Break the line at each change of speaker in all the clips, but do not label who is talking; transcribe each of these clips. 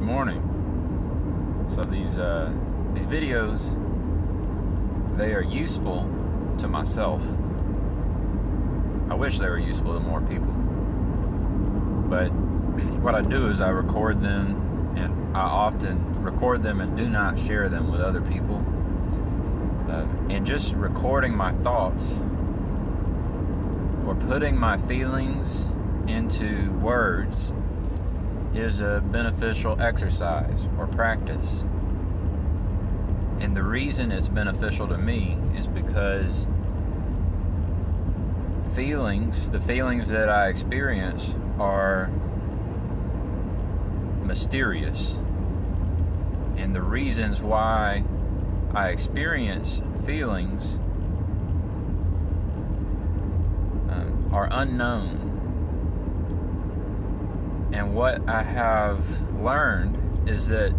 Good morning. So these videos, they are useful to myself. I wish they were useful to more people. But what I do is I record them, and I often record them and do not share them with other people. And just recording my thoughts or putting my feelings into words is a beneficial exercise or practice. And the reason it's beneficial to me is because the feelings that I experience are mysterious. And the reasons why I experience feelings are unknown. And what I have learned is that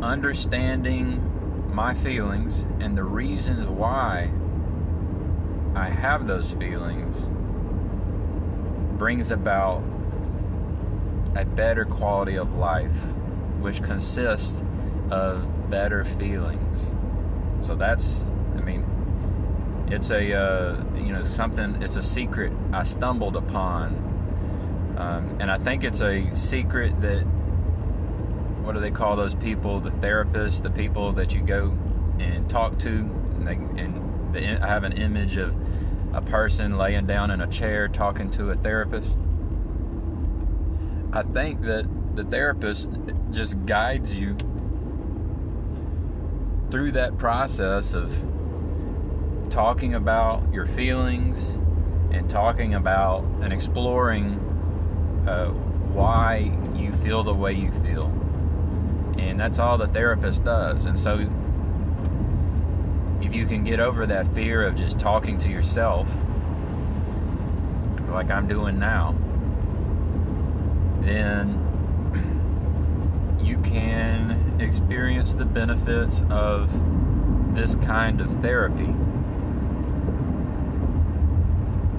understanding my feelings and the reasons why I have those feelings brings about a better quality of life, which consists of better feelings. So that's, it's it's a secret I stumbled upon. And I think it's a secret that, what do they call those people? The therapists, the people that you go and talk to. I have an image of a person laying down in a chair talking to a therapist. I think that the therapist just guides you through that process of talking about your feelings and talking about and exploring why you feel the way you feel. And that's all the therapist does. And so if you can get over that fear of just talking to yourself like I'm doing now, then you can experience the benefits of this kind of therapy.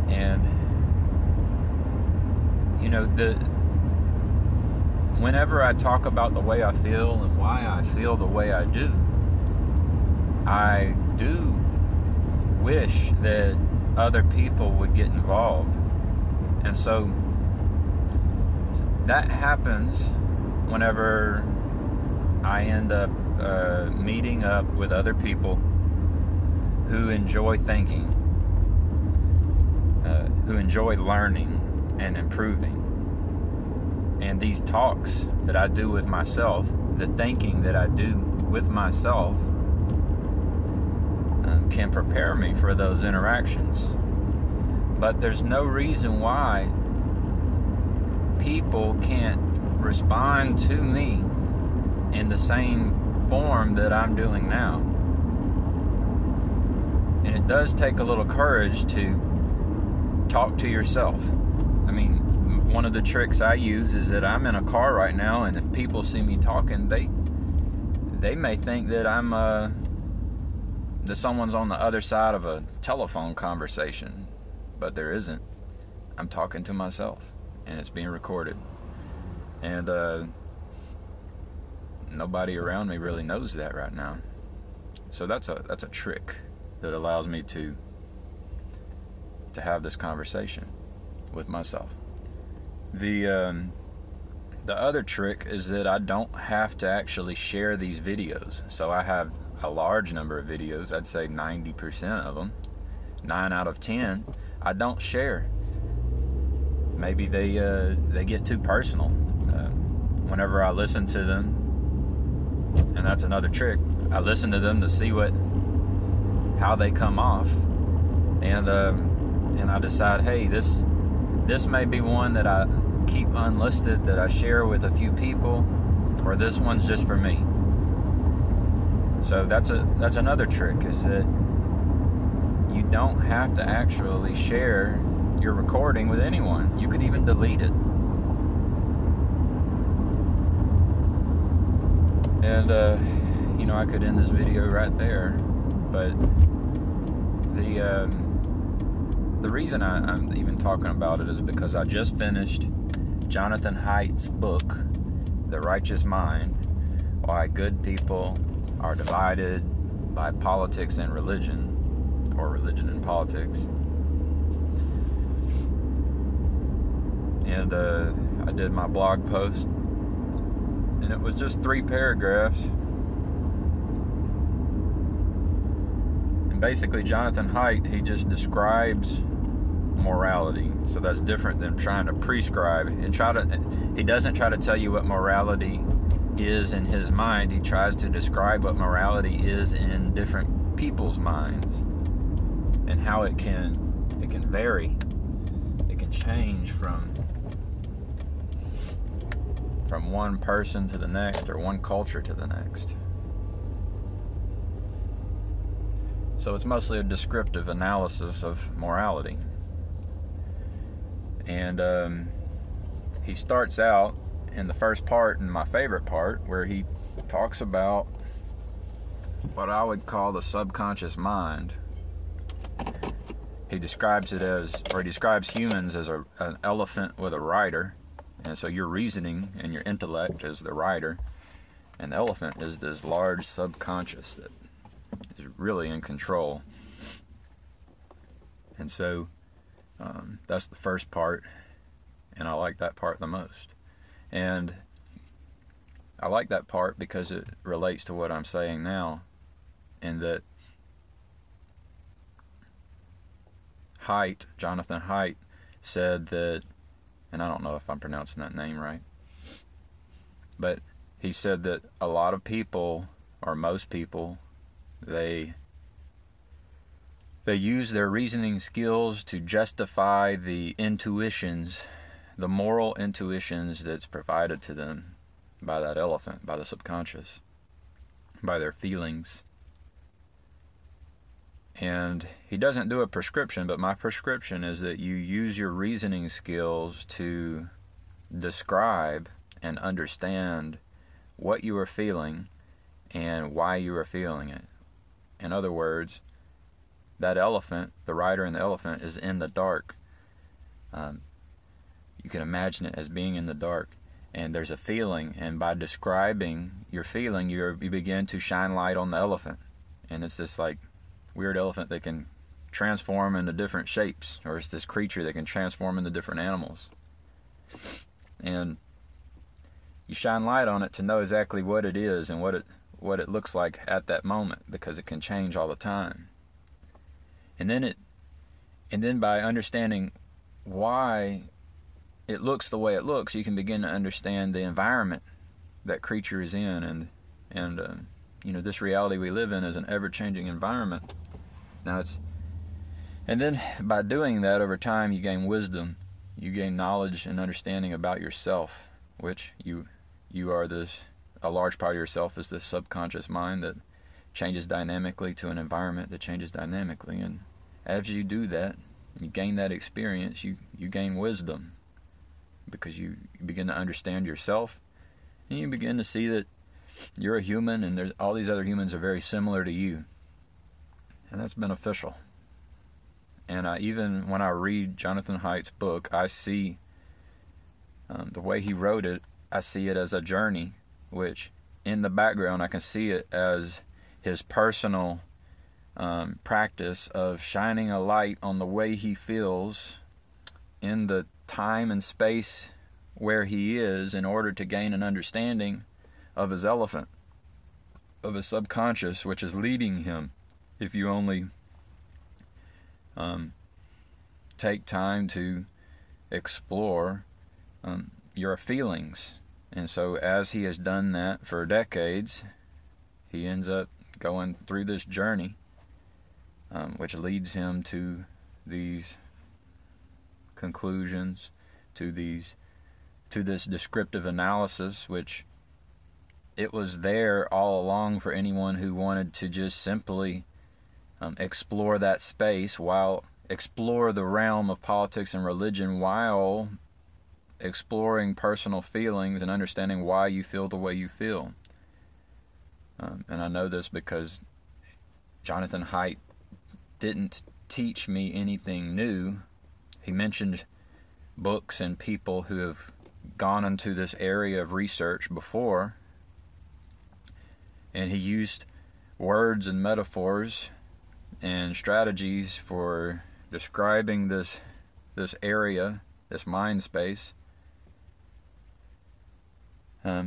And whenever I talk about the way I feel and why I feel the way I do wish that other people would get involved. And so that happens whenever I end up meeting up with other people who enjoy thinking, who enjoy learning and improving. And these talks that I do with myself, the thinking that I do with myself, can prepare me for those interactions. But there's no reason why people can't respond to me in the same form that I'm doing now. And it does take a little courage to talk to yourself. One of the tricks I use is that I'm in a car right now, and if people see me talking, they may think that that someone's on the other side of a telephone conversation, but there isn't. I'm talking to myself, and it's being recorded. And nobody around me really knows that right now. So that's a trick that allows me to have this conversation with myself. The other trick is that I don't have to actually share these videos. So I have a large number of videos, I'd say 90% of them, 9 out of 10, I don't share. Maybe they get too personal. Whenever I listen to them, and that's another trick, I listen to them to see how they come off, and I decide, hey, this may be one that I keep unlisted, that I share with a few people, or this one's just for me. So that's another trick, is that you don't have to actually share your recording with anyone. You could even delete it. And I could end this video right there, but the reason I'm even talking about it is because I just finished Jonathan Haidt's book, The Righteous Mind, Why Good People Are Divided by Politics and Religion, or Religion and Politics. And I did my blog post, and it was just 3 paragraphs. And basically, Jonathan Haidt, he just describes morality. So that's different than trying to prescribe. He doesn't try to tell you what morality is in his mind. He tries to describe what morality is in different people's minds, and how it can vary. It can change from one person to the next, or one culture to the next. So it's mostly a descriptive analysis of morality. And he starts out in the first part, and my favorite part, where he talks about what I would call the subconscious mind. He describes it as, or he describes humans as an elephant with a rider. And so your reasoning and your intellect is the rider, and the elephant is this large subconscious that is really in control. And so that's the first part, and I like that part the most. And I like that part because it relates to what I'm saying now, in that Jonathan Haidt, said that, and I don't know if I'm pronouncing that name right, but he said that a lot of people, or most people, they use their reasoning skills to justify the intuitions, the moral intuitions that's provided to them by that elephant, by the subconscious, by their feelings. And he doesn't do a prescription, but my prescription is that you use your reasoning skills to describe and understand what you are feeling and why you are feeling it. In other words, that elephant, the rider and the elephant, is in the dark. You can imagine it as being in the dark, and there's a feeling, and by describing your feeling, you begin to shine light on the elephant. And it's this like weird elephant that can transform into different shapes, or it's this creature that can transform into different animals. And you shine light on it to know exactly what it is and what it looks like at that moment, because it can change all the time. And then by understanding why it looks the way it looks, you can begin to understand the environment that creature is in, and this reality we live in is an ever-changing environment. And then by doing that over time, you gain wisdom, you gain knowledge and understanding about yourself, which you are a large part of yourself is this subconscious mind that changes dynamically to an environment that changes dynamically. And as you do that, you gain that experience, you gain wisdom, because you begin to understand yourself, and you begin to see that you're a human, and all these other humans are very similar to you. And that's beneficial. And even when I read Jonathan Haidt's book, I see the way he wrote it, I see it as a journey, which in the background I can see it as his personal practice of shining a light on the way he feels in the time and space where he is, in order to gain an understanding of his elephant, of his subconscious, which is leading him. If you only take time to explore your feelings. And so as he has done that for decades, he ends up going through this journey, which leads him to these conclusions, to this descriptive analysis, which it was there all along for anyone who wanted to just simply explore that space, while explore the realm of politics and religion, while exploring personal feelings and understanding why you feel the way you feel. And I know this because Jonathan Haidt didn't teach me anything new. He mentioned books and people who have gone into this area of research before, and he used words and metaphors and strategies for describing this area, this mind space.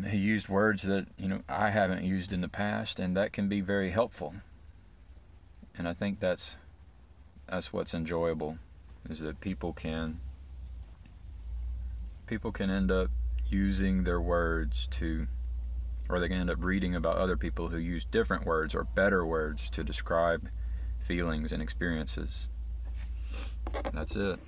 He used words that I haven't used in the past, and that can be very helpful. And I think that's what's enjoyable, is that people can end up using their words or they can end up reading about other people who use different words or better words to describe feelings and experiences. That's it.